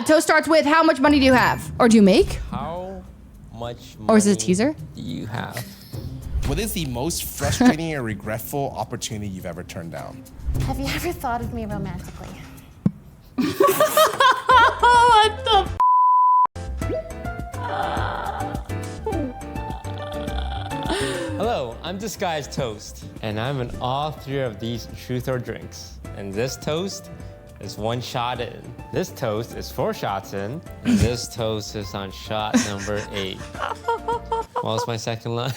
Toast starts with, how much money do you have? Or do you make? How much money Or is it a teaser? do you have? What is the most frustrating or regretful opportunity you've ever turned down? Have you ever thought of me romantically? What the Hello, I'm Disguised Toast, and I'm in all 3 of these truth or drinks. And this toast is 1 shot in. This toast is 4 shots in, and this toast is on shot number 8. What was my second line?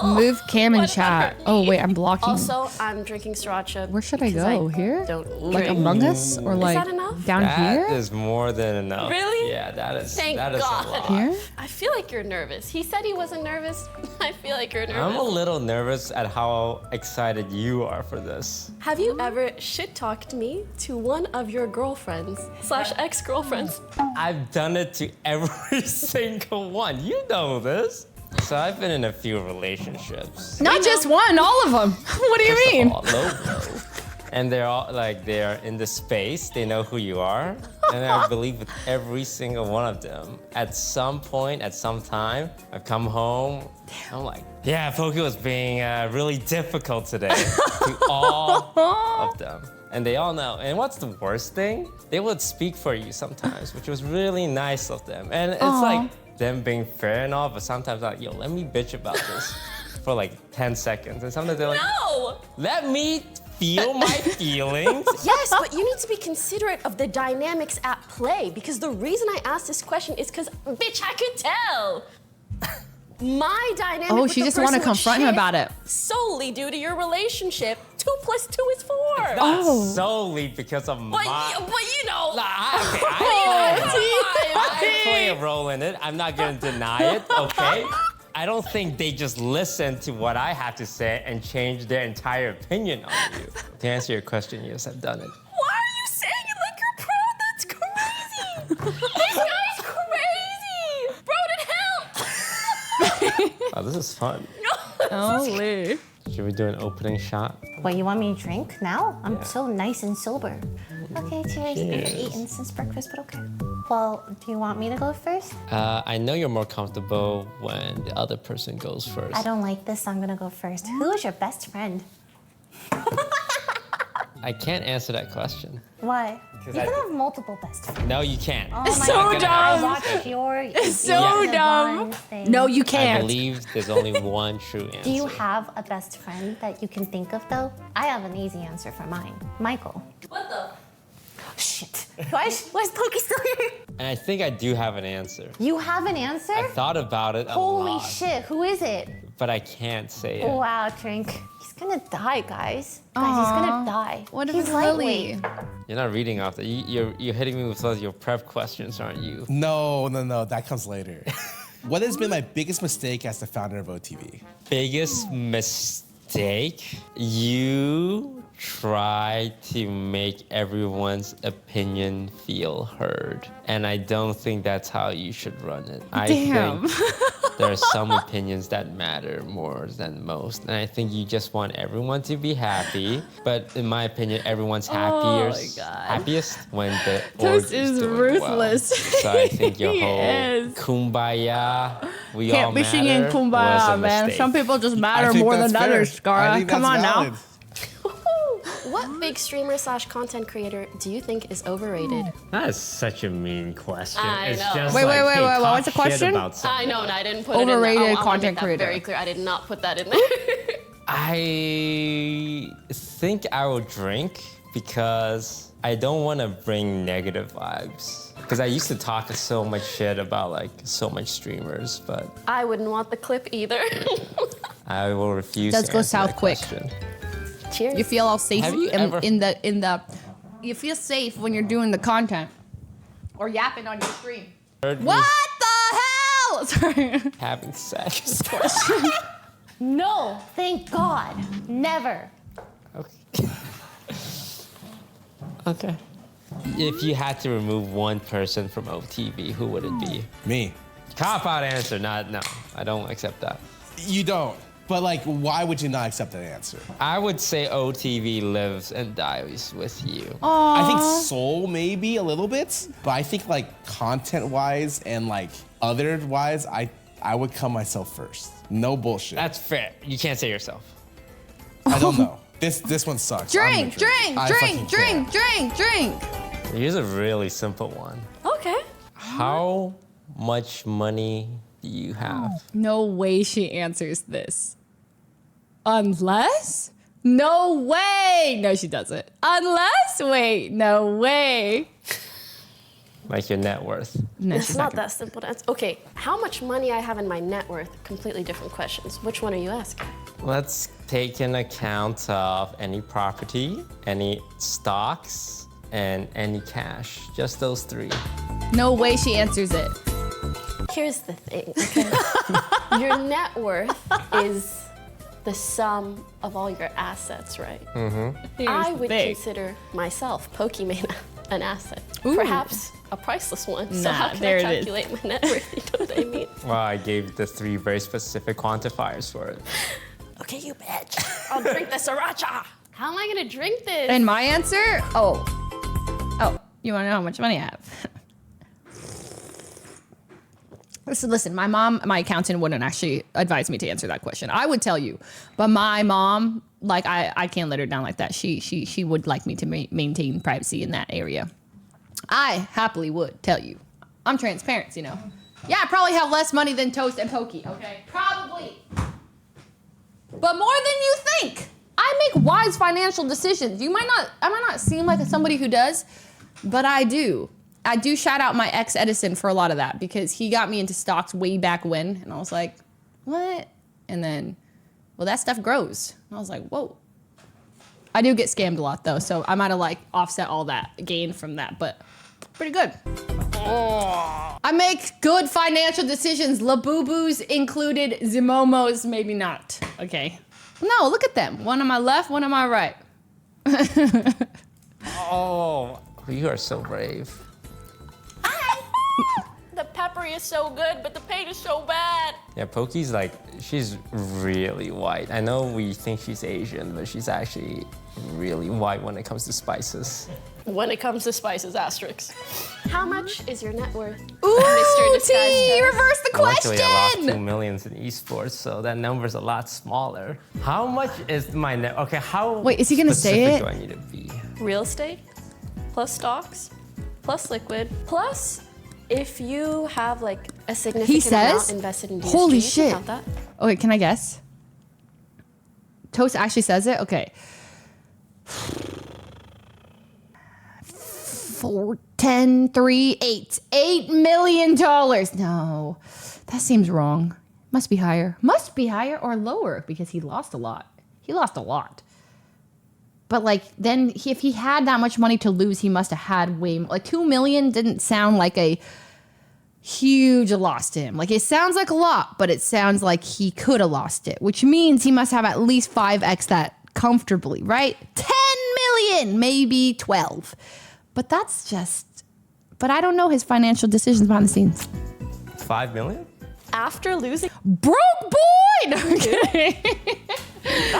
Move cam and chat. Oh wait, I'm blocking. Also, I'm drinking sriracha. Where should I go? Here? Don't Like drink. Among Us? Or like that enough? down That here? is more than enough. Really? Yeah, that is. Thank that is God. a lot. Here? I feel like you're nervous. He said he wasn't nervous. I feel like you're nervous. I'm a little nervous at how excited you are for this. Have you ever shit-talked me to one of your girlfriends / ex-girlfriends? I've done it to every single one. You know this. So I've been in a few relationships. Not just one, all of them. What do you First of mean? all, low blow. And they're all like, they're in the space, they know who you are. And I believe with every single one of them, at some point, at some time, I've come home, I'm like, yeah, Poki was being really difficult today to all of them. And they all know. And what's the worst thing? They would speak for you sometimes, which was really nice of them. And it's like them being fair and all, but sometimes like, yo, let me bitch about this for like 10 seconds. And sometimes they're like, No! let me feel my feelings. Yes, but you need to be considerate of the dynamics at play, because the reason I asked this question is because, bitch, I could tell. My dynamic Oh, with she the just wanna person would confront him shift about it. solely due to your relationship. 2 + 2 is 4. Not solely because of But, my... you know. I play a role in it. I'm not gonna deny it, okay? I don't think they just listen to what I have to say and change their entire opinion on you. To answer your question, yes, I've done it. Why are you saying it like you're proud? That's crazy. This guy's crazy. Bro, help. Oh, this is fun. Holy. Should we do an opening shot? What, you want me to drink now? I'm Yeah. so nice and sober. Okay, cheers. I haven't eaten since breakfast, but okay. Well, do you want me to go first? I know you're more comfortable when the other person goes first. I don't like this, so I'm gonna go first. Who is your best friend? I can't answer that question. Why? You I- can have multiple best friends. No, you can't. Oh It's my so God. dumb. I watched your. It's so dumb. No, you I can't. believe there's only one true answer. Do you have a best friend that you can think of, though? I have an easy answer for mine. Michael. What the? Shit. Why is Poki still here? And I think I do have an answer. You have an answer? I thought about it a Holy lot, shit. Who is it? but I can't say it. Wow, Trink. He's gonna die, guys. Guys, he's gonna die. What if he's it's Lily? You're not reading off that. You're hitting me with those your prep questions, aren't you? No, that comes later. What has been my biggest mistake as the founder of OTV? Biggest mistake? You try to make everyone's opinion feel heard. And I don't think that's how you should run it. I Damn. think there are some opinions that matter more than most. And I think you just want everyone to be happy. But in my opinion, everyone's happiest, happiest when the org Toast is doing ruthless. Well. So I think your He whole is. kumbaya, we all Can't be singing matter, was Kumbaya, a man. mistake. Some people just I matter think more that's than fair. others, I Scara. think Come that's on valid. now. What big streamer / content creator do you think is overrated? That is such a mean question. I It's know. just Wait, like, wait, hey, wait, talk what's the shit question? about I something. know, and I didn't put it in there. Overrated I wanna content make that creator. very clear. I did not put that in there. I think I will drink because I don't want to bring negative vibes. Because I used to talk so much shit about like so much streamers, but I wouldn't want the clip either. I will refuse Let's to go answer south that quick. question. Cheers. You feel all safe Have you in, ever- in the. You feel safe when you're doing the content or yapping on your stream. Heard me What the hell? Sorry. having sex. No, thank God. Never. Okay. Okay. If you had to remove one person from OTV, who would it be? Me. Cop out answer, no, I don't accept that. You don't. But like, why would you not accept that answer? I would say OTV lives and dies with you. I think soul maybe a little bit, but I think like content-wise and like other-wise, I would come myself first. No bullshit. That's fair. You can't say yourself. I don't know. This one sucks. I'm Drink, gonna drink, I drink, fucking drink, can't. drink, drink. Here's a really simple one. Okay. How much money do you have? No way she answers this. Unless? No way. No, she doesn't. Unless? Wait, no way. Like your net worth. No, It's she's not gonna- that simple to answer. Okay, how much money I have in my net worth? Completely different questions. Which one are you asking? Let's take in account of any property, any stocks, and any cash. Just those three. No way she answers it. Here's the thing, okay? Your net worth is the sum of all your assets, right? I would consider myself, Pokimane, an asset. Ooh. Perhaps a priceless one. So Nah, how can there I it is. calculate my net worth? You know what I mean? Well, I gave the three very specific quantifiers for it. Okay, you bitch. I'll drink the sriracha. How am I gonna drink this? And my answer? Oh, you wanna know how much money I have? Listen, my mom, my accountant wouldn't actually advise me to answer that question. I would tell you, but my mom, like I can't let her down like that. She would like me to maintain privacy in that area. I happily would tell you. I'm transparent, you know. Yeah, I probably have less money than Toast and Pokey, okay? Probably. But more than you think. I make wise financial decisions. I might not seem like somebody who does, but I do. I do shout out my ex Edison for a lot of that because he got me into stocks way back when, and I was like, what? And then, well, that stuff grows. And I was like, whoa. I do get scammed a lot though, so I might have like offset all that gain from that, but pretty good. I make good financial decisions. Labubu's included, Zimomos maybe not. Okay. No, look at them. One on my left, one on my right. Oh, you are so brave. The pepper is so good, but the pain is so bad. Yeah, Pokey's like, she's really white. I know we think she's Asian, but she's actually really white when it comes to spices. When it comes to spices, asterisks. How much is your net worth, Ooh, Mr. Disguised T, Toast? reverse the Luckily, I lost $2 question. million in esports, so that number's a lot smaller. How much is my net? Okay, how Wait, is he gonna say specific it? do I need to be? Real estate, plus stocks, plus liquid, plus if you have like a significant amount says? invested in DSG, Holy you can shit. count that. Okay, can I guess? Toast actually says it? Okay. 4, 10, 3, 8. $8 million. No, that seems wrong. Must be higher. Must be higher or lower because he lost a lot. He lost a lot. But like then if he had that much money to lose, he must have had way more. Like 2 million didn't sound like a huge loss to him. Like it sounds like a lot, but it sounds like he could have lost it, which means he must have at least 5x that comfortably, right? 10 million, maybe 12. But that's just, but I don't know his financial decisions behind the scenes. 5 million? After losing, Broke boy! No, I'm kidding.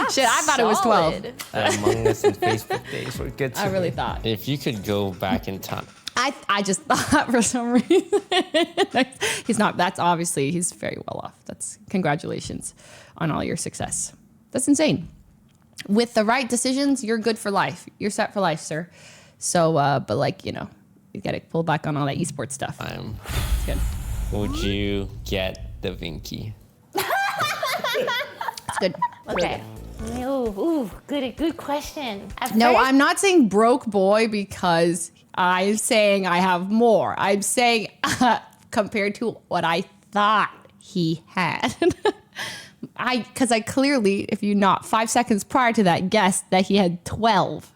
Shit, I thought it was 12. solid. Among Us and Facebook days were good to I really me. thought. If you could go back in time. I just thought for some reason. He's not, that's obviously, he's very well off. That's, congratulations on all your success. That's insane. With the right decisions, you're good for life. You're set for life, sir. So, but like, you know, you gotta pull back on all that esports stuff. It's good. Would you get the Vinky? It's good. Okay. Ooh, good question. At No, first- I'm not saying broke boy because I'm saying I have more. I'm saying compared to what I thought he had. Because I clearly, if you not 5 seconds prior to that, guessed that he had 12.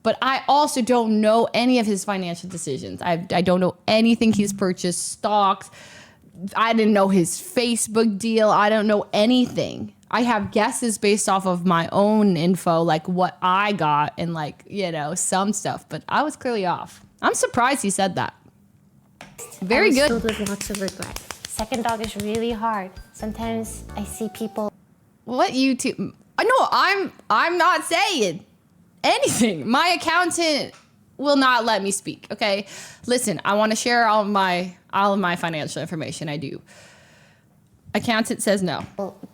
But I also don't know any of his financial decisions. I don't know anything he's purchased, stocks. I didn't know his Facebook deal. I don't know anything. I have guesses based off of my own info, like what I got and like, you know, some stuff. But I was clearly off. I'm surprised he said that. Very I was good. filled with lots of regret. Second dog is really hard. Sometimes I see people What YouTube? No, I'm not saying anything. My accountant will not let me speak. Okay, listen. I want to share all of my financial information. I do. Accountant says no.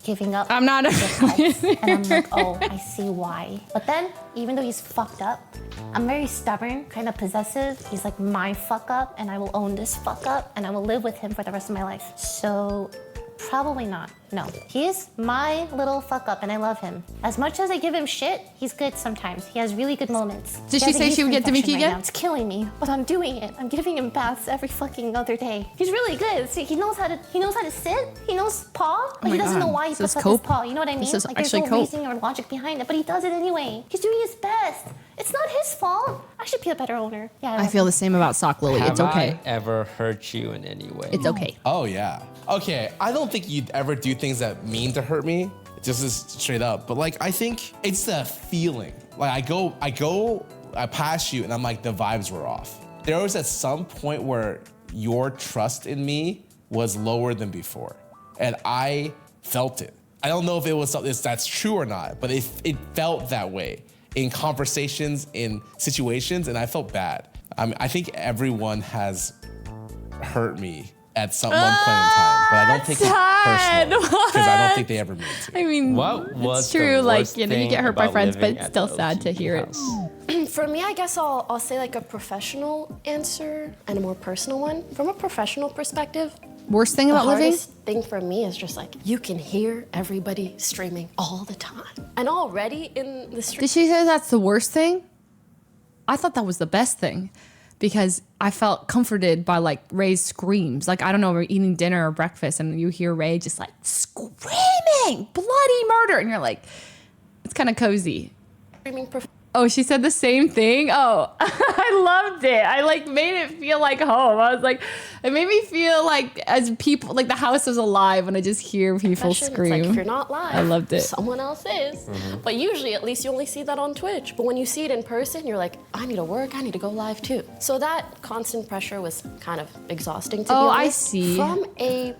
Giving up. I'm not. And I'm like, oh, I see why. But then, even though he's fucked up, I'm very stubborn, kind of possessive. He's like my fuck up, and I will own this fuck up, and I will live with him for the rest of my life. So, probably not. No. He is my little fuck up, and I love him. As much as I give him shit, he's good sometimes. He has really good moments. Did she say she would get Demiki again? Now. It's killing me, but I'm doing it. I'm giving him baths every fucking other day. He's really good. See, he knows how to sit. He knows paw, but he doesn't know why he puts up his paw. You know what I mean? Like there's no reason or logic behind it, but he does it anyway. He's doing his best. It's not his fault. I should be a better owner. Yeah, I feel the same about Sock Lily. It's okay. Have I ever hurt you in any way? It's okay. Oh yeah. Okay, I don't think you'd ever do things that mean to hurt me, just as straight up. But like, I think it's the feeling. Like I pass you and I'm like, the vibes were off. There was at some point where your trust in me was lower than before. And I felt it. I don't know if it was something that's true or not, but it felt that way in conversations, in situations, and I felt bad. I think everyone has hurt me at one point in time, but I don't think it's personal because I don't think they ever mean to. I mean, What was it's true. the Like, worst you thing get hurt by about friends, but living it's at still the sad to OTP hear it. house? For me, I guess I'll say like a professional answer and a more personal one. From a professional perspective, Worst thing the about living? hardest thing for me is just like you can hear everybody streaming all the time. And already in the stream. Did she say that's the worst thing? I thought that was the best thing because I felt comforted by like Ray's screams. Like, I don't know, we're eating dinner or breakfast and you hear Ray just like screaming, bloody murder. And you're like, it's kind of cozy. Streaming Oh, she said the same thing? Oh, I loved it. I like made it feel like home. I was like, it made me feel like as people, like the house was alive when I just hear people scream. It's like if you're not live, I loved it. someone else is. But usually, at least you only see that on Twitch. But when you see it in person, you're like, I need to work, I need to go live too. So that constant pressure was kind of exhausting to be honest. I see. From a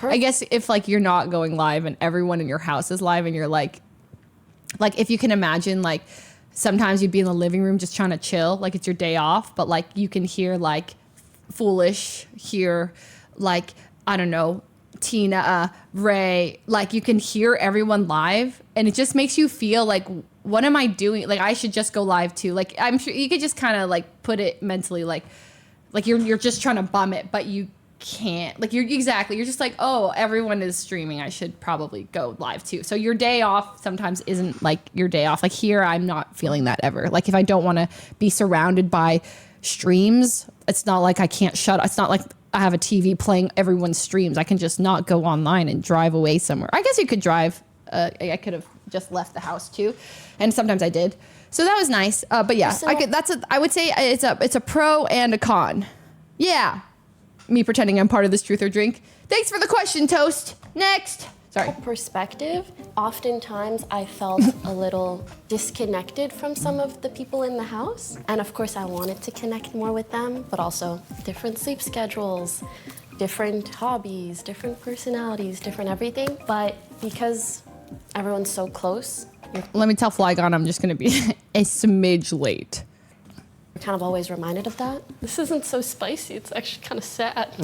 I guess if like you're not going live and everyone in your house is live and you're like if you can imagine like sometimes you'd be in the living room just trying to chill, like it's your day off, but like you can hear like Foolish, hear like, I don't know, Tina, Ray, like you can hear everyone live and it just makes you feel like, what am I doing? Like I should just go live too. Like I'm sure you could just kind of like put it mentally like you're just trying to bum it, but you can't. Like you're just like, oh, everyone is streaming, I should probably go live too. So your day off sometimes isn't like your day off. Like here, I'm not feeling that ever. Like if I don't want to be surrounded by streams, it's not like I can't it's not like I have a TV playing everyone's streams. I can just not go online and drive away somewhere. I guess you could drive. I could have just left the house too, and sometimes I did. So that was nice. But yeah, I would say it's a pro and a con. Yeah. Me pretending I'm part of this truth or drink. Thanks for the question, Toast. Next. Sorry. Perspective, oftentimes I felt a little disconnected from some of the people in the house. And of course I wanted to connect more with them, but also different sleep schedules, different hobbies, different personalities, different everything. But because everyone's so close, let me tell Flygon I'm just gonna be a smidge late. you're kind of always reminded of that. This isn't so spicy, it's actually kind of sad.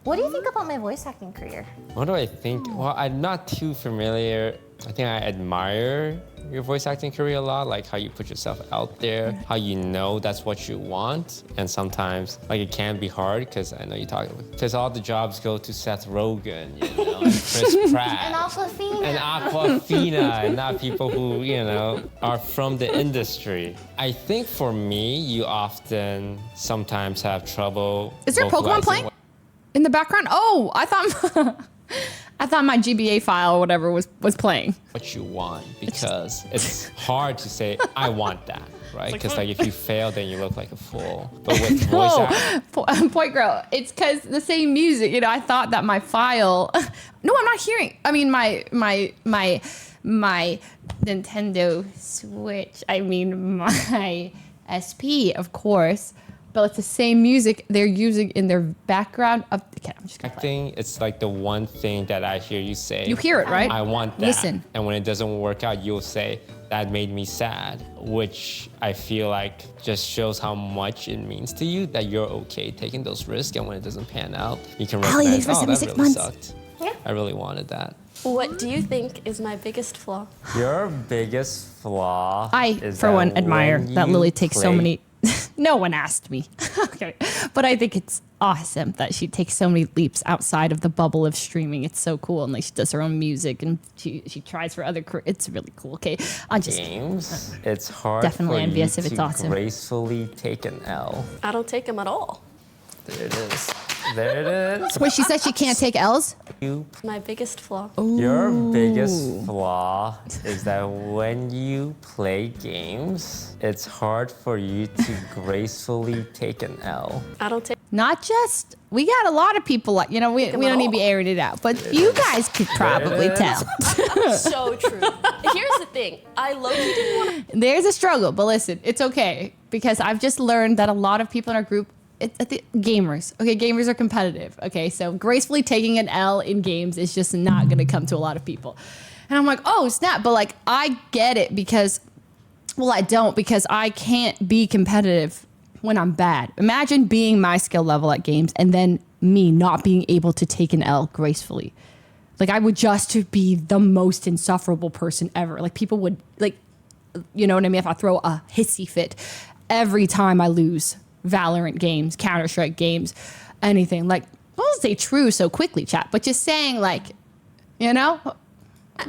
What do you think about my voice acting career? What do I think? Well, I'm not too familiar. I think I admire your voice acting career a lot, like how you put yourself out there, how you know that's what you want. And sometimes, like it can be hard, because I know you talk, because all the jobs go to Seth Rogen, you know, and Chris Pratt. And Aquafina. And Aquafina, and not people who, you know, are from the industry. I think for me, you often sometimes have trouble. Is there Pokemon playing in the background? Oh, I thought my GBA file or whatever was playing. What you want, because it's hard to say, I want that, right? Because like if you fail, then you look like a fool. But with voice acting, Point Girl, it's because the same music. You know, I thought that my file. No, I'm not hearing. I mean, my Nintendo Switch. I mean, my SP, of course. but it's the same music they're using in their background. Okay, I'm just gonna play. Acting, it's like the one thing that I hear you say. You hear it, right? I want that. Listen. And when it doesn't work out, you'll say, that made me sad, which I feel like just shows how much it means to you that you're okay taking those risks. And when it doesn't pan out, you can Allie, recognize, thanks for oh, that 76 really months. sucked. Yeah. I really wanted that. What do you think is my biggest flaw? Your biggest flaw I, is for one, admire when that you Lily takes so play- many. No one asked me. Okay. But I think it's awesome that she takes so many leaps outside of the bubble of streaming. It's so cool. And like she does her own music and she tries for other it's really cool. Okay. I'm just games. It's hard definitely for envious you if it's to awesome. gracefully take an L. I don't take them at all. There it is. There it is. Wait, she said she can't take L's? My biggest flaw. Your biggest flaw is that when you play games, it's hard for you to gracefully take an L. I don't take Not just, we got a lot of people like, we don't need to be airing it out, but you guys could probably tell. so true. Here's the thing. I low-key didn't want to. There's a struggle, but listen, it's okay because I've just learned that a lot of people in our group, gamers, okay, gamers are competitive, okay, so gracefully taking an L in games is just not gonna come to a lot of people. And I'm like, oh snap, but like I get it because, well, I don't because I can't be competitive when I'm bad. Imagine being my skill level at games and then me not being able to take an L gracefully. Like I would just be the most insufferable person ever. Like people would like, you know what I mean? If I throw a hissy fit every time I lose Valorant games, Counter-Strike games, anything. Like, I won't say true so quickly, chat, but just saying like,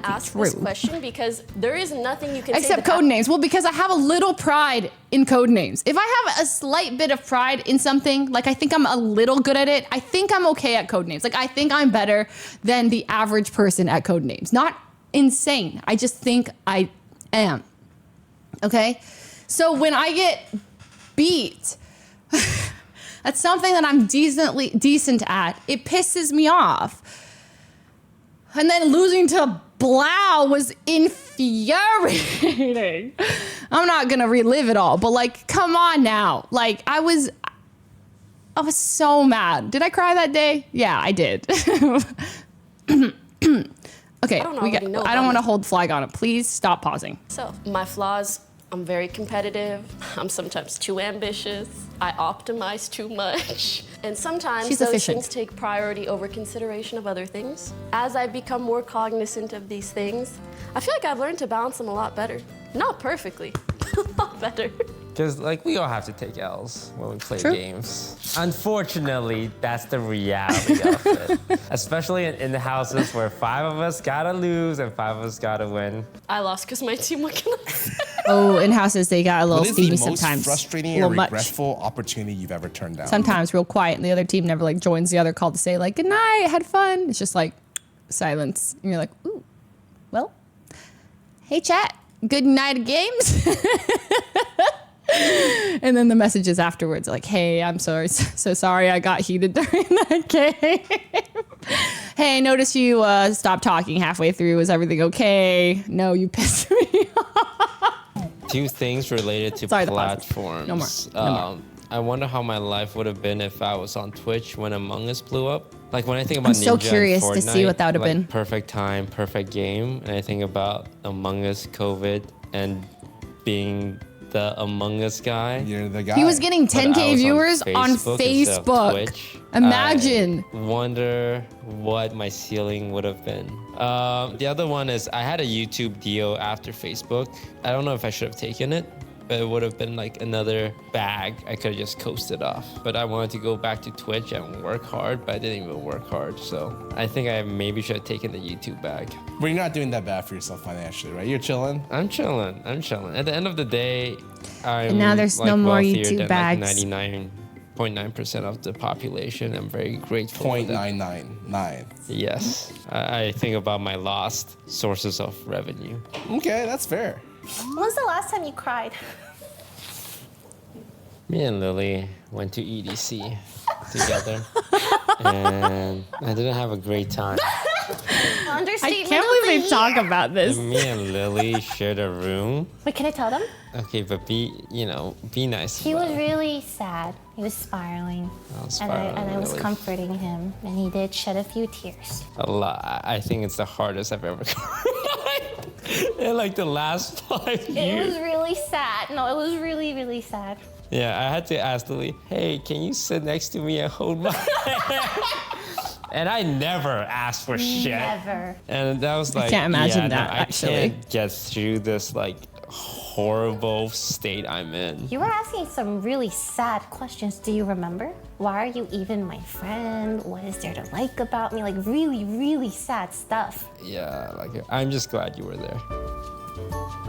Ask this True. question because there is nothing you can say. except that code names. Well, because I have a little pride in code names. If I have a slight bit of pride in something, like I think I'm a little good at it, I think I'm okay at code names. Like I think I'm better than the average person at code names. Not insane. I just think I am. Okay? So when I get beat, that's something that I'm decent at. It pisses me off. And then losing to Blau was infuriating. I'm not gonna relive it all, but like, come on now. Like, I was so mad. Did I cry that day? Yeah, I did. Okay, I don't already know I don't about want to it. hold flag on it. Please stop pausing. So, my flaws, I'm very competitive. I'm sometimes too ambitious. I optimize too much. And sometimes She's those efficient. things take priority over consideration of other things. As I become more cognizant of these things, I feel like I've learned to balance them a lot better. Not perfectly, but a lot better. Because like we all have to take L's when we play True. games. Unfortunately, that's the reality of it. Especially in the houses where 5 of us gotta lose and 5 of us gotta win. I lost because my team, what can I say? Oh, in houses they got a little What is the steamy most sometimes. frustrating a and little much. regretful opportunity you've ever turned down? Sometimes real quiet, and the other team never like joins the other call to say like good night, had fun. It's just like silence, and you're like, ooh, well, hey chat, good night of games. And then the messages afterwards like, hey, I'm so sorry I got heated during that game. Hey, I noticed you stopped talking halfway through. Is everything okay? No, you pissed me off. 2 things related to Sorry, the pauses. platforms. No more. I wonder how my life would have been if I was on Twitch when Among Us blew up. Like when I think about I'm so Ninja and curious to see what that would have like, been. Perfect time, perfect game. And I think about Among Us, COVID, and being the Among Us guy. You're the guy. He was getting But I 10K was viewers on instead of Facebook. Twitch. Imagine. I wonder what my ceiling would have been. The other one is I had a YouTube deal after Facebook. I don't know if I should have taken it, but it would have been like another bag I could have just coasted off. But I wanted to go back to Twitch and work hard, but I didn't even work hard. So I think I maybe should have taken the YouTube bag. But you're not doing that bad for yourself financially, right? You're chilling. I'm chilling. At the end of the day, I'm And now there's no more wealthier YouTube than, bags. Like 99.9% of the population. I'm very grateful. for that. 0.999. Yes. I think about my lost sources of revenue. Okay, that's fair. When's the last time you cried? Me and Lily went to EDC together, and I didn't have a great time. I Understatement can't of the believe they talk year. about this. Me and Lily shared a room. Wait, can I tell them? Okay, but be nice. He about was it. really sad. He was spiraling. I was And I spiraling, was really. comforting him, and he did shed a few tears. A lot. I think it's the hardest I've ever cried in like the last 5 It years. was really sad. No, it was really, really sad. Yeah, I had to ask Lily, hey, can you sit next to me and hold my hand? And I never asked for shit. Never. And that was like, can't imagine yeah, that, no, I actually. can't get through this like horrible state I'm in. You were asking some really sad questions. Do you remember? Why are you even my friend? What is there to like about me? Like really, really sad stuff. Yeah, like I'm just glad you were there.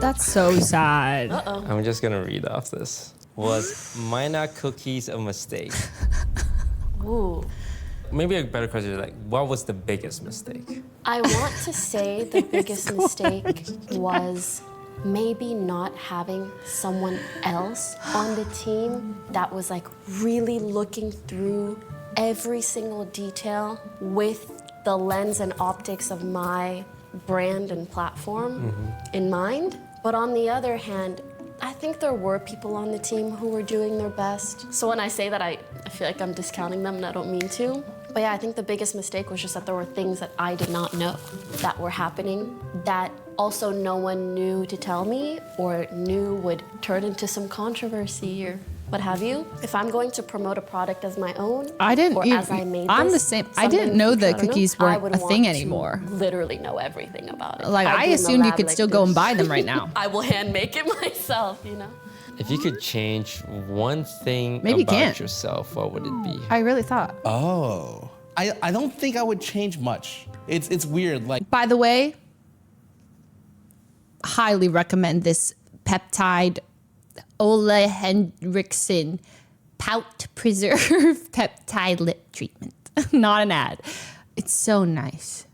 That's so sad. I'm just gonna read off this. Was Mina cookies a mistake? Ooh. Maybe a better question is like, what was the biggest mistake? I want to say the biggest mistake was maybe not having someone else on the team that was like really looking through every single detail with the lens and optics of my brand and platform in mind. But on the other hand, I think there were people on the team who were doing their best. So when I say that, I feel like I'm discounting them and I don't mean to. But yeah, I think the biggest mistake was just that there were things that I did not know that were happening that also no one knew to tell me or knew would turn into some controversy or what have you. If I'm going to promote a product as my own, I didn't or even- as I made I'm this, the same. I someday didn't in the know future, that I don't know, cookies I weren't would a thing want to anymore. Literally know everything about it. Like, I do in the assumed you lab could like still go and this. buy them right now. I will hand make it myself, you know? If you could change one thing Maybe you about can't. yourself, what would it be? I really thought. Oh. I don't think I would change much. It's weird. Like, By the way, highly recommend this peptide Ole Henriksen Pout Preserve Peptide Lip Treatment. Not an ad. It's so nice.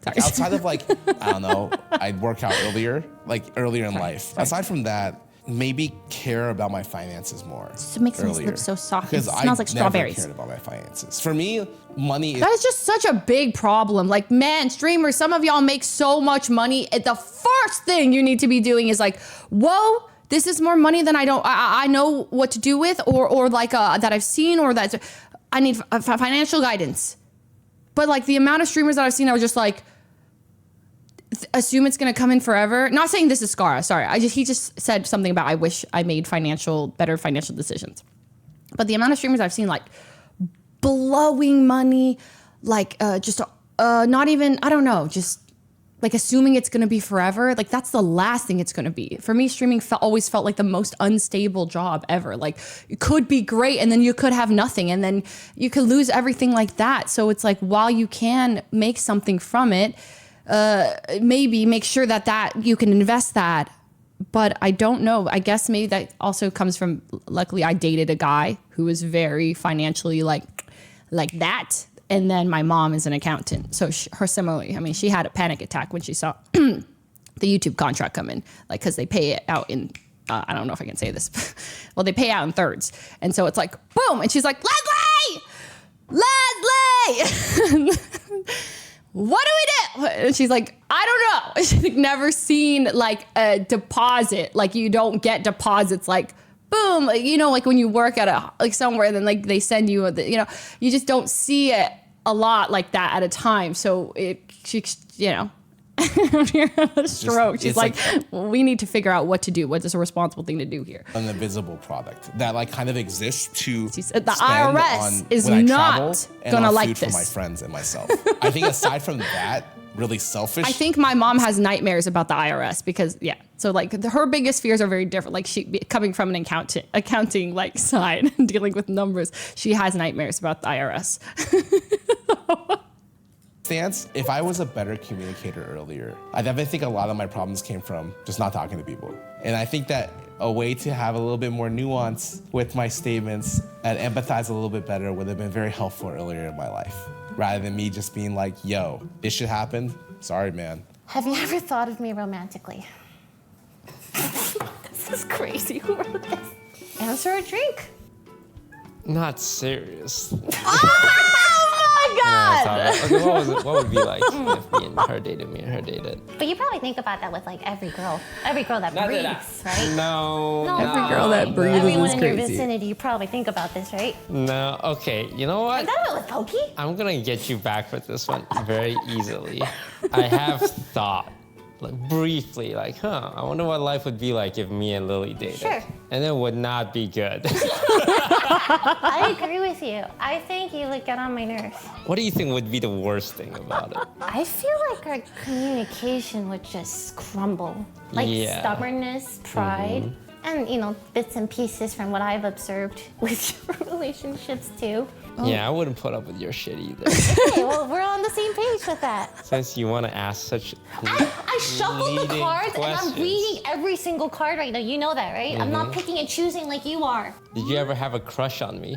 Sorry. outside of like, I don't know, I'd work out earlier in life. Aside from that, maybe care about my finances more. It makes my earlier. lips so soft. It Because smells like I never strawberries. cared about my finances. For me, money is That is just such a big problem. Like, man, streamers, some of y'all make so much money. The first thing you need to be doing is like, whoa, this is more money than I know what to do with, or like that I've seen, or that I need financial guidance. But like the amount of streamers that I've seen, I was just like, assume it's gonna come in forever. Not saying this is Skara. Sorry, he just said something about I wish I made better financial decisions. But the amount of streamers I've seen like blowing money, like just not even, I don't know, just like assuming it's gonna be forever. Like that's the last thing it's gonna be. For me, streaming always felt like the most unstable job ever. Like it could be great and then you could have nothing and then you could lose everything like that. So it's like while you can make something from it, maybe make sure that you can invest that. But I don't know. I guess maybe that also comes from, luckily I dated a guy who was very financially like that. And then my mom is an accountant. So her similarly, I mean, she had a panic attack when she saw the YouTube contract come in, like, cause they pay it out in, I don't know if I can say this. Well, they pay out in thirds. And so it's like, boom. And she's like, Leslie, what do we do? And she's like, I don't know. She's like, never seen like a deposit. Like you don't get deposits like boom, you know, like when you work at like somewhere and then like they send you, you just don't see it a lot like that at a time. So stroke. She's like, we need to figure out what to do. What is a responsible thing to do here? an invisible product that like kind of exists to She said the spend IRS on is when I not travel and gonna on like food for this. my friends and myself. I think aside from that, really selfish. I think my mom has nightmares about the IRS because so like her biggest fears are very different. Like she coming from an accounting like side, dealing with numbers, she has nightmares about the IRS. Stance, if I was a better communicator earlier, I definitely think a lot of my problems came from just not talking to people. And I think that a way to have a little bit more nuance with my statements and empathize a little bit better would have been very helpful earlier in my life, rather than me just being like, yo, this shit happened. Sorry, man. Have you ever thought of me romantically? This is crazy. Who wrote this? Answer a drink. Not serious. Oh my God. Okay, what would it be like if me and her dated? But you probably think about that with like every girl that breathes, right? No. Every girl that breathes Everyone is in your crazy. vicinity, you probably think about this, right? No. Okay, you know what? Is that about with Pokey? I'm gonna get you back with this one very easily. I have thought, like briefly, like, I wonder what life would be like if me and Lily dated. Sure. And it would not be good. I agree with you. I think you would get on my nerves. What do you think would be the worst thing about it? I feel like our communication would just crumble. Like Yeah. stubbornness, pride, and bits and pieces from what I've observed with your relationships too. Yeah, I wouldn't put up with your shit either. Okay, well, we're on the same page with that. Since you want to ask such I shuffled the leading cards and I'm questions. reading every single card right now. You know that, right? I'm not picking and choosing like you are. Did you ever have a crush on me?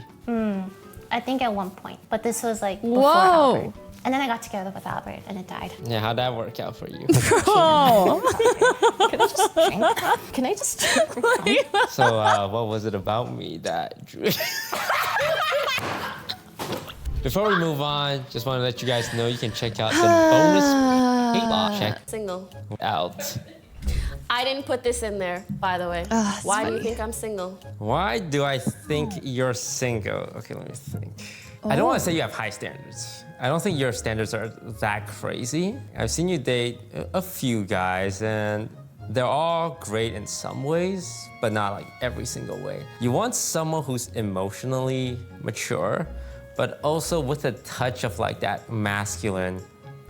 I think at one point, but this was like before Whoa. Albert. And then I got together with Albert and it died. Yeah, how'd that work out for you? Oh. Can I just drink? So, what was it about me that drew? Before we move on, just want to let you guys know you can check out the bonus check Single. out. I didn't put this in there, by the way. Why do you think I'm single? Why do I think you're single? Okay, let me think. I don't want to say you have high standards. I don't think your standards are that crazy. I've seen you date a few guys and they're all great in some ways, but not like every single way. You want someone who's emotionally mature, but also with a touch of like that masculine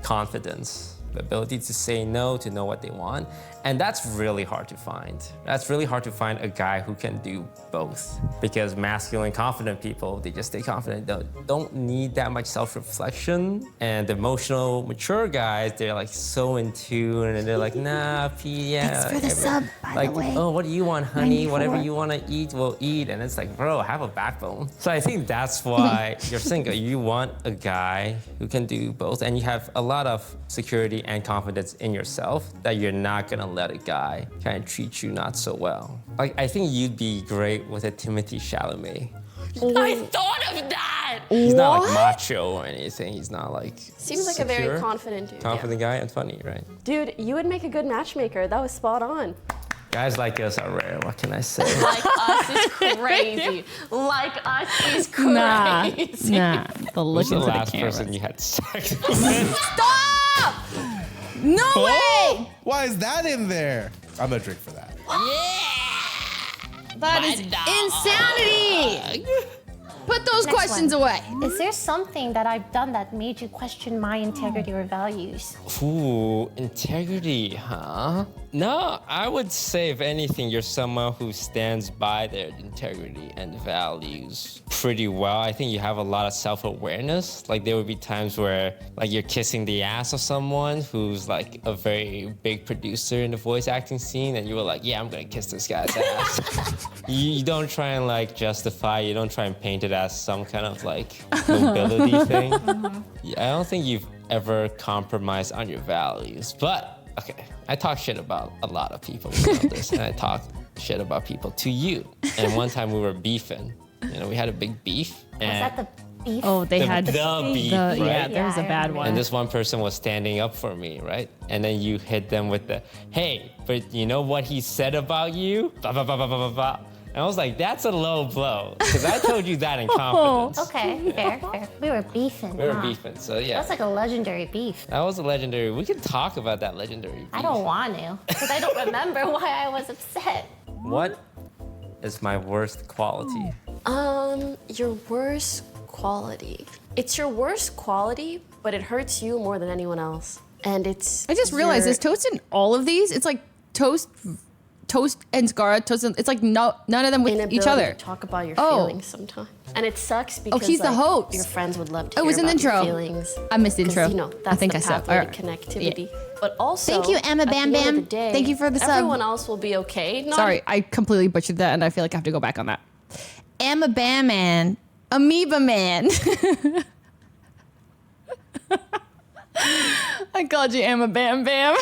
confidence, the ability to say no, to know what they want. And that's really hard to find. That's really hard to find a guy who can do both. Because masculine, confident people, they just stay confident, don't need that much self-reflection. And emotional, mature guys, they're like so in tune and they're like, nah, P, yeah. Thanks for the sub, by like, the way. oh, what do you want, honey? 94. Whatever you want to eat, we'll eat. And it's like, bro, have a backbone. So I think that's why you're single. You want a guy who can do both, and you have a lot of security and confidence in yourself that you're not gonna let a guy kind of treat you not so well. Like, I think you'd be great with a Timothée Chalamet. I thought of that! He's not like macho or anything. He's not like Seems like a very secure, confident dude. confident guy and funny, right? Dude, you would make a good matchmaker. That was spot on. Guys like us are rare. What can I say? Like us is crazy. Like us is crazy. Nah. The look Who's the into the last camera. person you had sex with? Stop! No way! Oh, why is that in there? I'm gonna drink for that. That is insanity! Put those Next questions one. away. Is there something that I've done that made you question my integrity or values? Ooh, integrity, huh? No, I would say, if anything, you're someone who stands by their integrity and values pretty well. I think you have a lot of self-awareness. Like, there would be times where, like, you're kissing the ass of someone who's, like, a very big producer in the voice acting scene, and you were like, yeah, I'm gonna kiss this guy's ass. You don't try and, like, justify, you don't try and paint it as some kind of, like, nobility thing. I don't think you've ever compromised on your values, but okay, I talk shit about a lot of people about this, and I talk shit about people to you. And one time we were beefing. We had a big beef. Was And that the beef? Oh, they had the beef, right? Yeah, there was a Yeah, I bad remember. one. And this one person was standing up for me, right? And then you hit them with the, hey, but you know what he said about you? Blah, blah, blah, blah, blah, blah, blah. And I was like, that's a low blow. Because I told you that in confidence. Okay, fair. We were beefing. We were huh? beefing, so yeah. That's like a legendary beef. That was a legendary. We can talk about that legendary beef. I don't want to, because I don't remember why I was upset. What is my worst quality? Your worst quality. It's your worst quality, but it hurts you more than anyone else. And it's I just realized there's toast in all of these. It's like toast and Scara, toast and, it's like none of them with inability each other. to talk about your Oh. feelings sometimes. And it sucks because he's the like, host. your friends would love to Oh, hear it was in the about your intro. feelings. I missed the 'Cause, intro. that's I think the I said. pathway Alright. to connectivity. But also, Thank you, Emma at the Bam end of Bam. the day, Thank you for the sub. Everyone else will be okay. Not Sorry, I completely butchered that, and I feel like I have to go back on that. Emma Bam Man, Amoeba Man. I called you Emma Bam Bam.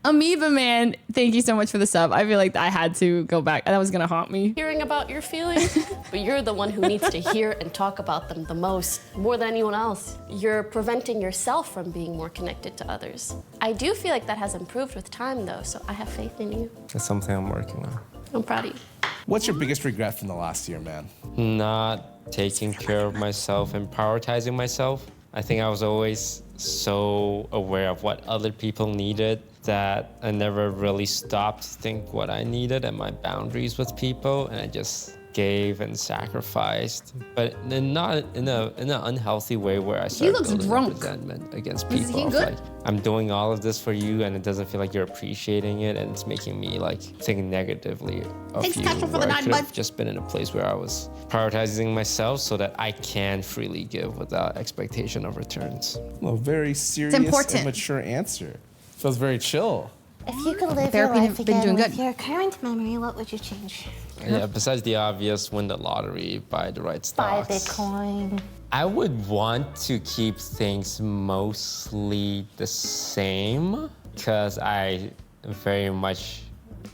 Amoeba Man, thank you so much for the sub. I feel like I had to go back. That was gonna haunt me. Hearing about your feelings, but you're the one who needs to hear and talk about them the most, more than anyone else. You're preventing yourself from being more connected to others. I do feel like that has improved with time, though, so I have faith in you. That's something I'm working on. I'm proud of you. What's your biggest regret from the last year, man? Not taking care of myself and prioritizing myself. I think I was always so aware of what other people needed that I never really stopped to think what I needed and my boundaries with people, and I just gave and sacrificed, but not in an unhealthy way where I started looks building drunk. up resentment against Is people. he Of good? like, I'm doing all of this for you, and it doesn't feel like you're appreciating it, and it's making me like think negatively of Thanks, you. Castro, for where the I nine, could have bud. just been in a place where I was prioritizing myself so that I can freely give without expectation of returns. Well, very serious important. and mature answer. Feels very chill. If you could live Therapy your life been again doing with good. your current memory, what would you change? Yeah, besides the obvious, win the lottery, buy the right Buy stocks. Bitcoin. I would want to keep things mostly the same because I very much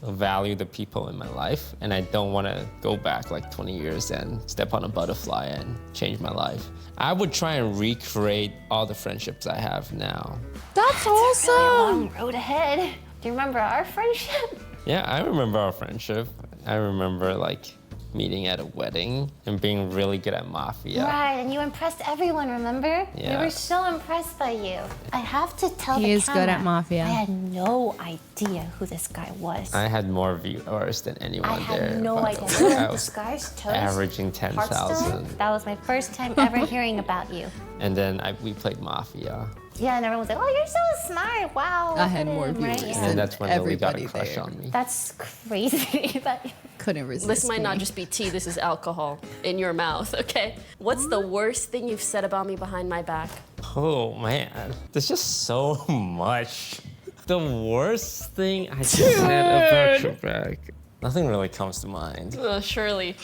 value the people in my life, and I don't want to go back like 20 years and step on a butterfly and change my life. I would try and recreate all the friendships I have now. That's Really awesome. long road ahead. Do you remember our friendship? Yeah, I remember our friendship. I remember like meeting at a wedding and being really good at Mafia. Right, and you impressed everyone, remember? Yeah. We were so impressed by you. I have to tell He the is good at camera, Mafia. I had no idea who this guy was. I had more viewers than anyone I there. had no by the idea. way. I This was guy's toast. averaging Hearthstone? 10,000. That was my first time ever hearing about you. And then we played Mafia. Yeah, and everyone was like, "Oh, you're so smart! Wow." I look had at more him," right? viewers And then that's when Lily got a everybody crush there. on me. That's crazy. That- Couldn't resist. This might not me. just be tea, this is alcohol in your mouth, okay? What's the worst thing you've said about me behind my back? Oh man, there's just so much. The worst thing I said about your back. Nothing really comes to mind. Surely.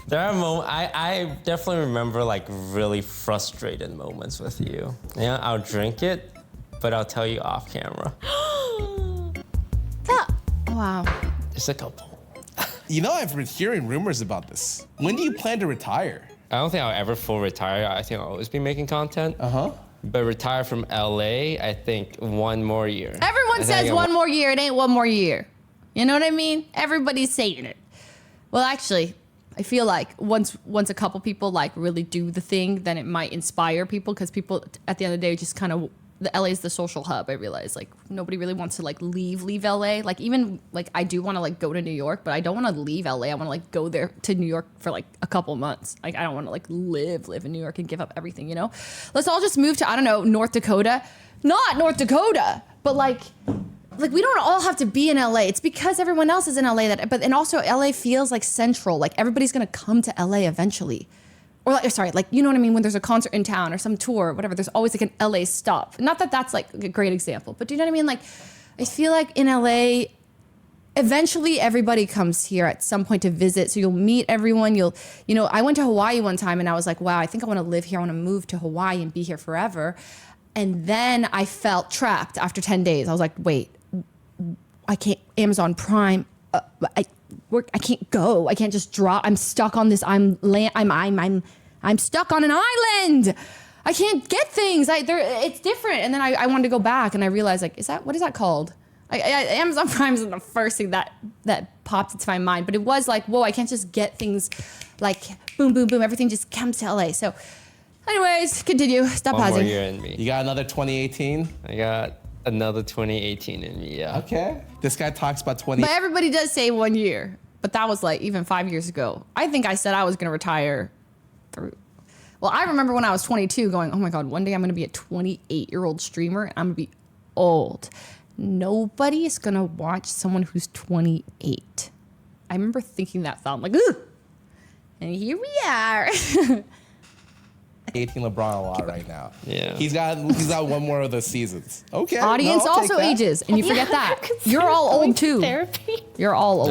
There are moments, I definitely remember like really frustrated moments with you. Yeah, I'll drink it, but I'll tell you off camera. Wow. There's a couple. You know, I've been hearing rumors about this. When do you plan to retire? I don't think I'll ever full retire. I think I'll always be making content. But retire from LA, I think 1 more year. Everyone I think I says get one more year. It ain't one more year. You know what I mean? Everybody's saying it. Well, actually, I feel like once a couple people like really do the thing, then it might inspire people because people at the end of the day just kind of the LA is the social hub. I realize like nobody really wants to like leave LA. Like even like I do want to like go to New York, but I don't want to leave LA. I want to like go there to New York for like a couple months. Like I don't want to like live in New York and give up everything, you know? Let's all just move to I don't know, North Dakota. Not North Dakota, but like we don't all have to be in LA. It's because everyone else is in LA and also LA feels like central. Like everybody's gonna come to LA eventually. Or like, sorry, like, you know what I mean? When there's a concert in town or some tour or whatever, there's always like an LA stop. Not that that's like a great example, but do you know what I mean? Like, I feel like in LA, eventually everybody comes here at some point to visit. So you'll meet everyone. I went to Hawaii one time and I was like, wow, I think I want to live here. I want to move to Hawaii and be here forever. And then I felt trapped after 10 days. I was like, wait, I can't, Amazon Prime, I can't go. I can't just drop. I'm stuck on this. I'm stuck on an island. I can't get things. It's different. And then I wanted to go back, and I realized like, what is that called? Amazon Prime isn't the first thing that popped into my mind, but it was like, whoa, I can't just get things like boom, boom, boom. Everything just comes to LA. So, anyways, continue. Stop 1 more pausing. year in me. You got another 2018? I got another 2018 in me, yeah. Okay. This guy talks about 20. But everybody does say 1 year. But that was like even 5 years ago. I think I said I was going to retire. Well, I remember when I was 22 going, oh my God, one day I'm going to be a 28-year-old streamer. And I'm going to be old. Nobody is going to watch someone who's 28. I remember thinking that thought. I'm like, ugh. And here we are. 18 LeBron a lot right now. Yeah. He's got 1 more of the seasons. Okay. Audience no, I'll take also that. ages. And you forget that. You're all Going old to too. Therapy. You're all old.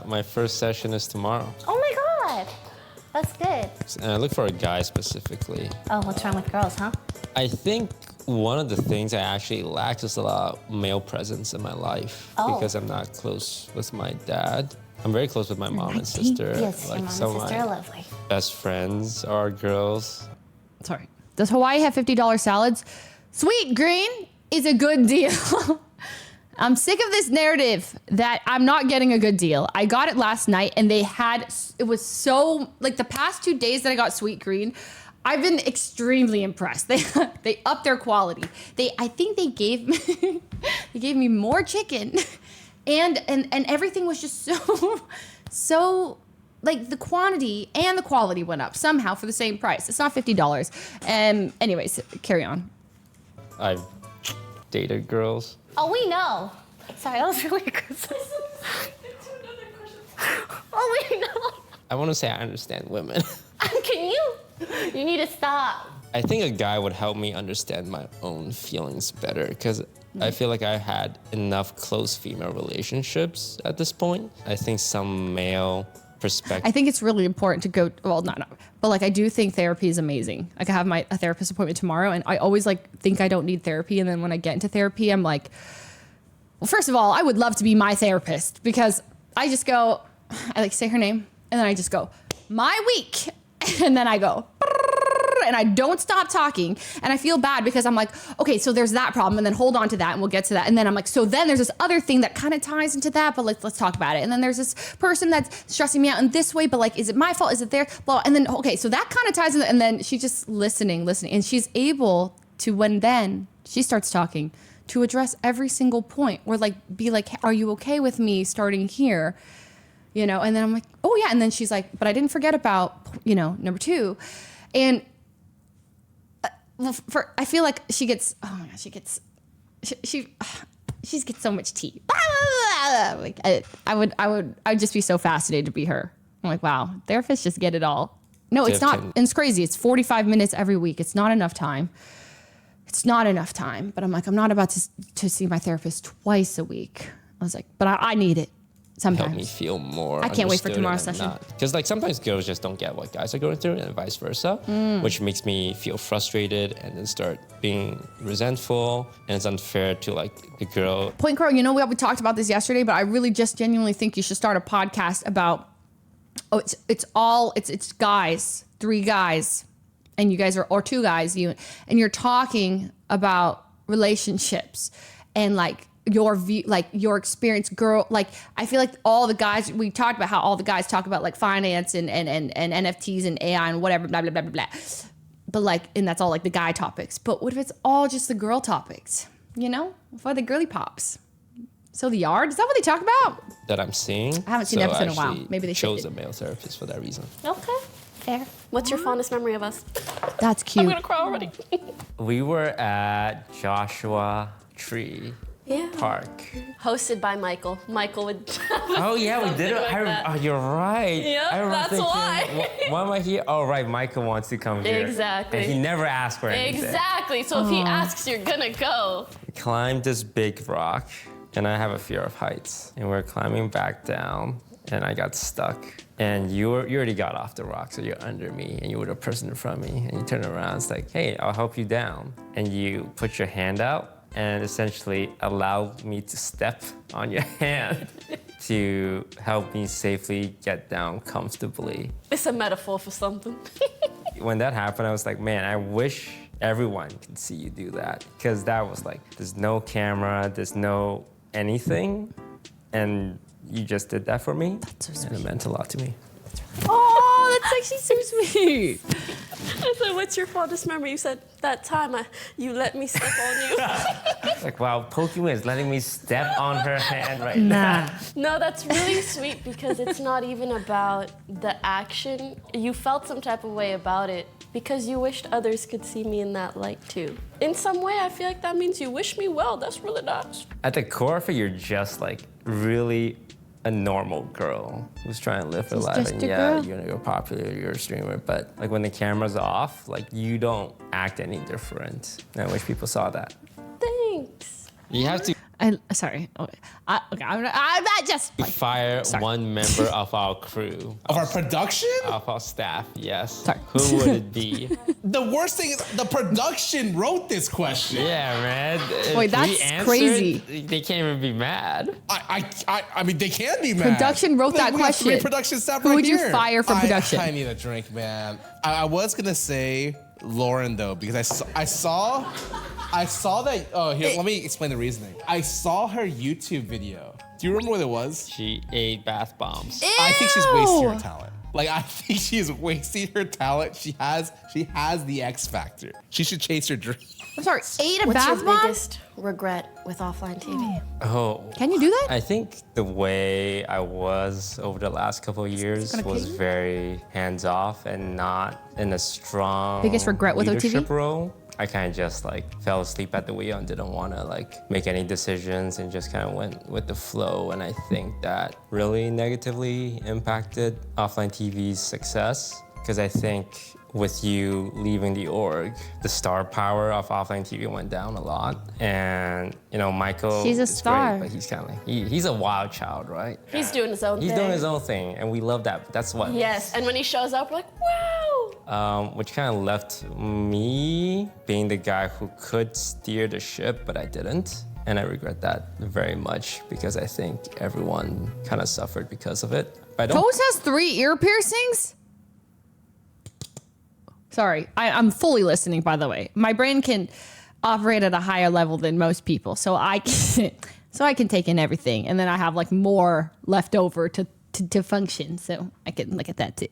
My first session is tomorrow. Oh my God. That's good. And I look for a guy specifically. Oh, what's wrong with girls, huh? I think one of the things I actually lack is a lot of male presence in my life because I'm not close with my dad. I'm very close with my mom and sister. Yes, like your mom some and of sister are my lovely. best friends are girls. Sorry. Does Hawaii have $50 salads? Sweet Green is a good deal. I'm sick of this narrative that I'm not getting a good deal. I got it last night and it was so, like the past 2 days that I got Sweet Green, I've been extremely impressed. They upped their quality. I think they gave me more chicken and everything was just so like the quantity and the quality went up somehow for the same price. It's not $50. Anyways, carry on. I've dated girls. Oh, we know. Sorry, that was really aggressive. Oh, we know. I want to say I understand women. Can you? You need to stop. I think a guy would help me understand my own feelings better because I feel like I had enough close female relationships at this point. I think some male perspective. I think it's really important to go, well, not, but like I do think therapy is amazing. Like I have a therapist appointment tomorrow and I always like think I don't need therapy. And then when I get into therapy, I'm like, well, first of all, I would love to be my therapist because I just go, I like say her name and then I just go, my week. And then I go, and I don't stop talking. And I feel bad because I'm like, okay, so there's that problem and then hold on to that and we'll get to that. And then I'm like, so then there's this other thing that kind of ties into that, but let's talk about it. And then there's this person that's stressing me out in this way, but like, is it my fault? Is it their blah? And then, okay, so that kind of ties in. And then she's just listening. And she's able to, when then she starts talking, to address every single point or like, be like, hey, are you okay with me starting here? You know? And then I'm like, oh yeah. And then she's like, but I didn't forget about, you know, number 2. And I feel like she gets, oh my gosh, she gets so much tea. Like I'd just be so fascinated to be her. I'm like, wow, therapists just get it all. No, it's not. And it's crazy. It's 45 minutes every week. It's not enough time. It's not enough time. But I'm like, I'm not about to see my therapist twice a week. I was like, but I need it. Sometimes. Help me feel more. I can't wait for tomorrow's session. Because like sometimes girls just don't get what guys are going through and vice versa, which makes me feel frustrated and then start being resentful. And it's unfair to like the girl. Point Girl, you know, we talked about this yesterday, but I really just genuinely think you should start a podcast about, it's guys, 3 guys, and you guys are, or 2 guys, and you're talking about relationships and like, your view, like your experience, girl. Like I feel like all the guys, we talked about how all the guys talk about like finance and NFTs and AI and whatever, blah blah blah blah blah. But like, and that's all like the guy topics. But what if it's all just the girl topics? You know, for the girly pops. So the yard, is that what they talk about? That I'm seeing. I haven't seen the episode in a while. Maybe they chose should. a male therapist for that reason. Okay, fair. What's your fondest memory of us? That's cute. I'm gonna cry already. We were at Joshua Tree Park. Hosted by Michael. Michael would. Oh yeah, we did it. Oh, you're right. Yeah, I remember that's thinking, why. Why am I here? Oh right, Michael wants to come here. Exactly. And he never asked for anything. Exactly. So if he asks, you're gonna go. We climbed this big rock, and I have a fear of heights. And we're climbing back down, and I got stuck. And you already got off the rock, so you're under me, and you were the person in front of me. And you turn around, it's like, hey, I'll help you down. And you put your hand out, and essentially allowed me to step on your hand to help me safely get down comfortably. It's a metaphor for something. When that happened, I was like, man, I wish everyone could see you do that. Because that was like, there's no camera, there's no anything, and you just did that for me. That's so sweet. And it meant a lot to me. Oh, that's actually so sweet. I said, what's your fondest memory? You said, that time you let me step on you. Like, wow, Pokimane is letting me step on her hand right now. No, that's really sweet because it's not even about the action. You felt some type of way about it because you wished others could see me in that light too. In some way, I feel like that means you wish me well. That's really nice. At the core of it, you're just like really a normal girl who's trying to live her life. Just And a yeah, girl. you're popular, you're a streamer, but like when the camera's off, like you don't act any different. And I wish people saw that. Thanks. You have to. Sorry. Okay, I'm not just like, Fire one member of our crew. Of our production? Of our staff, yes. Sorry. Who would it be? The worst thing is the production wrote this question. Yeah, man. Wait, If that's we answered, crazy. They can't even be mad. I mean, they can be mad. Production wrote that We got question. three production staff Who right would you here. fire from production? I need a drink, man. I was gonna say Lauren though, because I saw that. Oh, here, let me explain the reasoning. I saw her YouTube video. Do you remember what it was? She ate bath bombs. I think she's wasting her talent. Like, I think she's wasting her talent. She has the X factor. She should chase her dream. I'm sorry, ate a What's bath your bomb? biggest regret with offline TV? Oh. Can you do that? I think the way I was over the last couple of years gonna was kill you? very hands-off and not in a strong Biggest regret with leadership OTV? role. I kind of just like fell asleep at the wheel and didn't want to like make any decisions and just kind of went with the flow. And I think that really negatively impacted offline TV's success, because I think with you leaving the org, the star power of offline TV went down a lot. And you know, Michael, He's a is star. great, but he's kind of like, he's a wild child, right? He's doing his own thing. He's doing his own thing, and we love that. That's what. Yes, and when he shows up, we're like, wow. Which kind of left me being the guy who could steer the ship, but I didn't. And I regret that very much, because I think everyone kind of suffered because of it. But I don't. Toast has 3 ear piercings? Sorry, I'm fully listening, by the way. My brain can operate at a higher level than most people, so I can take in everything, and then I have like more left over to function, so I can look at that too.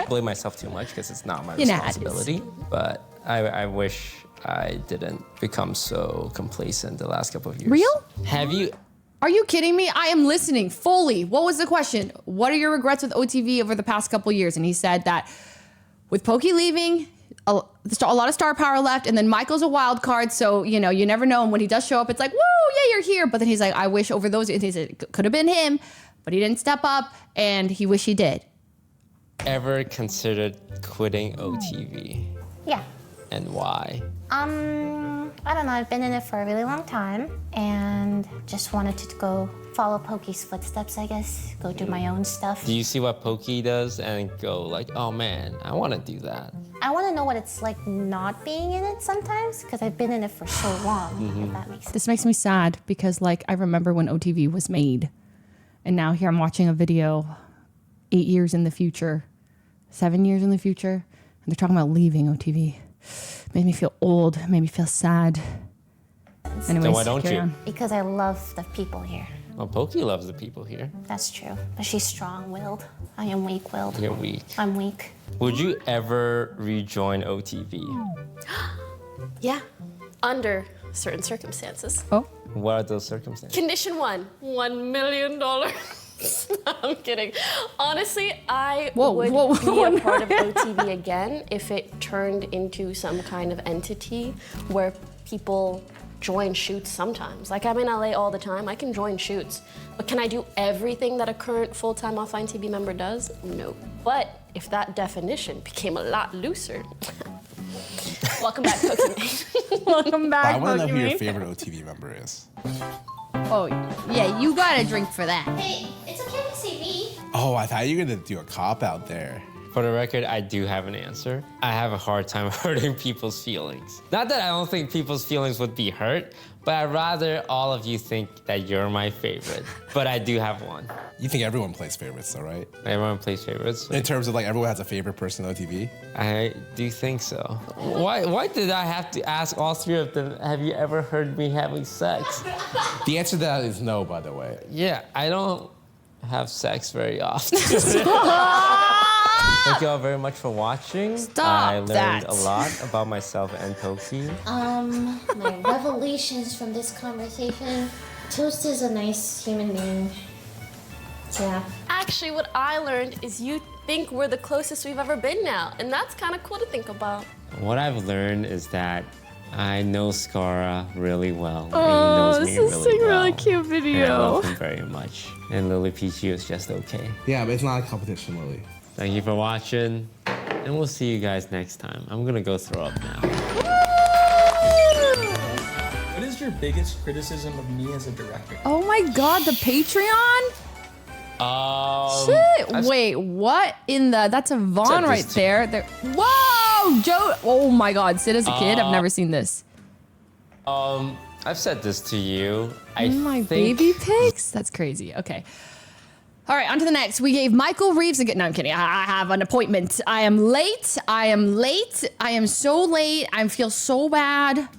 blame myself too much because it's not my You know how it is. responsibility. But I wish I didn't become so complacent the last couple of years. Real? Have you? Are you kidding me? I am listening fully. What was the question? What are your regrets with OTV over the past couple of years? And he said that with Pokey leaving, a lot of star power left, and then Michael's a wild card, so you know you never know. And when he does show up, it's like, woo, yeah, you're here. But then he's like, I wish over those. He said it could have been him, but he didn't step up, and he wish he did. Ever considered quitting OTV, Yeah. and why? I don't know. I've been in it for a really long time and just wanted to go follow Pokey's footsteps, I guess. Go do my own stuff. Do you see what Pokey does and go like, oh man, I want to do that? I want to know what it's like not being in it sometimes, because I've been in it for so long, if that makes sense. This makes me sad because like I remember when OTV was made, and now here I'm watching a video 8 years in the future, 7 years in the future, and they're talking about leaving OTV. Made me feel old, made me feel sad. Anyways, So why don't carry you? on. Because I love the people here. Well, Pokey loves the people here. That's true. But she's strong-willed. I am weak-willed. You're weak. I'm weak. Would you ever rejoin OTV? Yeah, under certain circumstances. Oh, What are those circumstances? Condition 1, $1 million. No, I'm kidding. Honestly, I Whoa, would whoa, be whoa. a part of OTV again if it turned into some kind of entity where people join shoots sometimes. Like I'm in LA all the time, I can join shoots. But can I do everything that a current full-time offline TV member does? No. But if that definition became a lot looser, welcome back, Pokimane. welcome back. I want to know who your Pokimane. favorite OTV member is. Oh, yeah, you got a drink for that. Hey, it's okay to say me. Oh, I thought you were gonna do a cop out there. For the record, I do have an answer. I have a hard time hurting people's feelings. Not that I don't think people's feelings would be hurt, but I'd rather all of you think that you're my favorite. But I do have one. You think everyone plays favorites, though, right? Everyone plays favorites. In terms of like everyone has a favorite person on OTV. I do think so. Why did I have to ask all 3 of them, have you ever heard me having sex? The answer to that is no, by the way. Yeah, I don't have sex very often. Thank you all very much for watching. Stop I learned that. a lot about myself and Pokey. My revelations from this conversation. Toast is a nice human being. Yeah. Actually, what I learned is you think we're the closest we've ever been now, and that's kind of cool to think about. What I've learned is that I know Skara really well. Oh, and this he knows is me really a really well. cute And I video. love him very much. And Lily Peachy is just okay. Yeah, but it's not a competition, Lily. Thank you for watching, and we'll see you guys next time. I'm gonna go throw up now. What is your your biggest criticism of me as a director? Oh my God, the Patreon? Shit. Wait, what in the? That's a Vaughn right there. Whoa, Joe. Oh my God, Sid as a kid. I've never seen this. I've said this to you. My baby pics? That's crazy. Okay. All right, on to the next. We gave Michael Reeves a good. No, I'm kidding. I have an appointment. I am late. I am so late. I feel so bad.